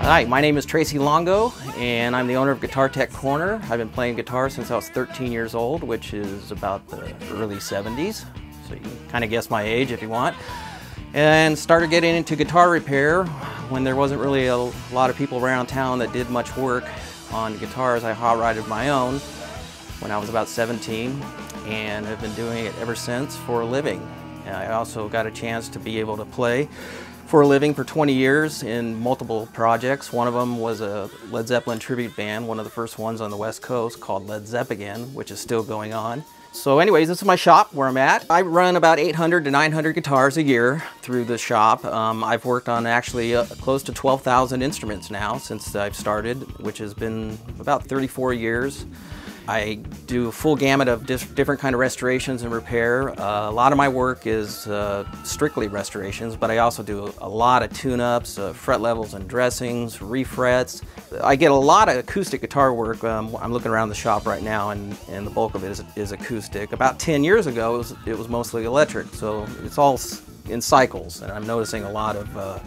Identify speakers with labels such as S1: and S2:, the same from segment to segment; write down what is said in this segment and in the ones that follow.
S1: Hi, my name is Tracy Longo, and I'm the owner of Guitar Tech Corner. I've been playing guitar since I was 13 years old, which is about the early 70s. So you can kind of guess my age if you want. And started getting into guitar repair when there wasn't really a lot of people around town that did much work on guitars. I hot rodded my own when I was about 17 and have been doing it ever since for a living. And I also got a chance to be able to play for a living for 20 years in multiple projects. One of them was a Led Zeppelin tribute band, one of the first ones on the West Coast, called Led Zeppelin, which is still going on. So anyways, this is my shop where I'm at. I run about 800 to 900 guitars a year through the shop. I've worked on actually close to 12,000 instruments now since I've started, which has been about 34 years. I do a full gamut of different kind of restorations and repair. A lot of my work is strictly restorations, but I also do a lot of tune-ups, fret levels and dressings, refrets. I get a lot of acoustic guitar work. I'm looking around the shop right now, and the bulk of it is acoustic. About 10 years ago, it was mostly electric, so it's all in cycles, and I'm noticing a lot of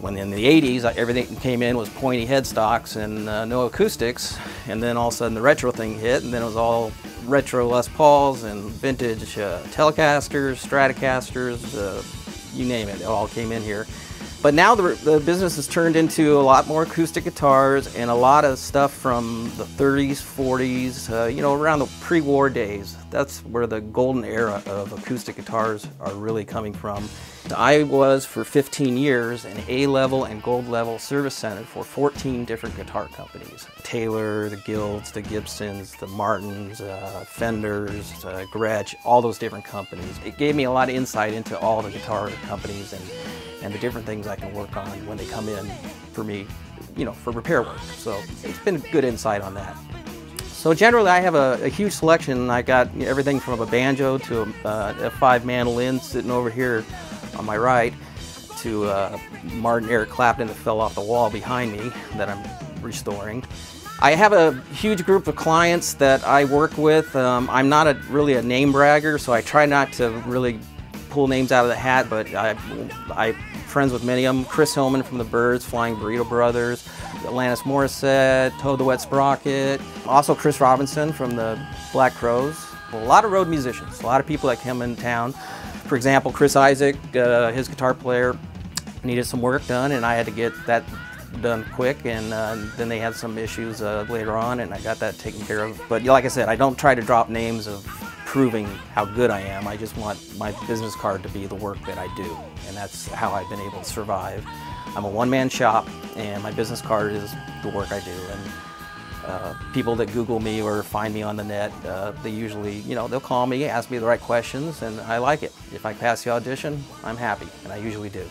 S1: when in the 80s, everything came in was pointy headstocks and no acoustics, and then all of a sudden the retro thing hit, and then it was all retro Les Pauls and vintage Telecasters, Stratocasters, you name it all came in here. But now the business has turned into a lot more acoustic guitars and a lot of stuff from the 30s, 40s, you know, around the pre-war days. That's where the golden era of acoustic guitars are really coming from. I was for 15 years an A-level and gold level service center for 14 different guitar companies. Taylor, the Guilds, the Gibsons, the Martins, Fenders, Gretsch, all those different companies. It gave me a lot of insight into all the guitar companies and the different things I can work on when they come in for me, you know, for repair work. So it's been good insight on that. So generally I have a huge selection. I got everything from a banjo to a F5 mandolin sitting over here on my right, to Martin Eric Clapton that fell off the wall behind me that I'm restoring. I have a huge group of clients that I work with. I'm not really a name bragger, so I try not to really pull names out of the hat, but I'm friends with many of them. Chris Hillman from the Byrds, Flying Burrito Brothers, Alanis Morissette, Toad the Wet Sprocket, also Chris Robinson from the Black Crowes. A lot of road musicians, a lot of people that come in town. For example, Chris Isaac, his guitar player, needed some work done, and I had to get that done quick, and then they had some issues later on, and I got that taken care of. But like I said, I don't try to drop names of proving how good I am. I just want my business card to be the work that I do, and that's how I've been able to survive. I'm a one-man shop, and my business card is the work I do. And people that Google me or find me on the net, they usually, you know, they'll call me, ask me the right questions, and I like it. If I pass the audition, I'm happy, and I usually do.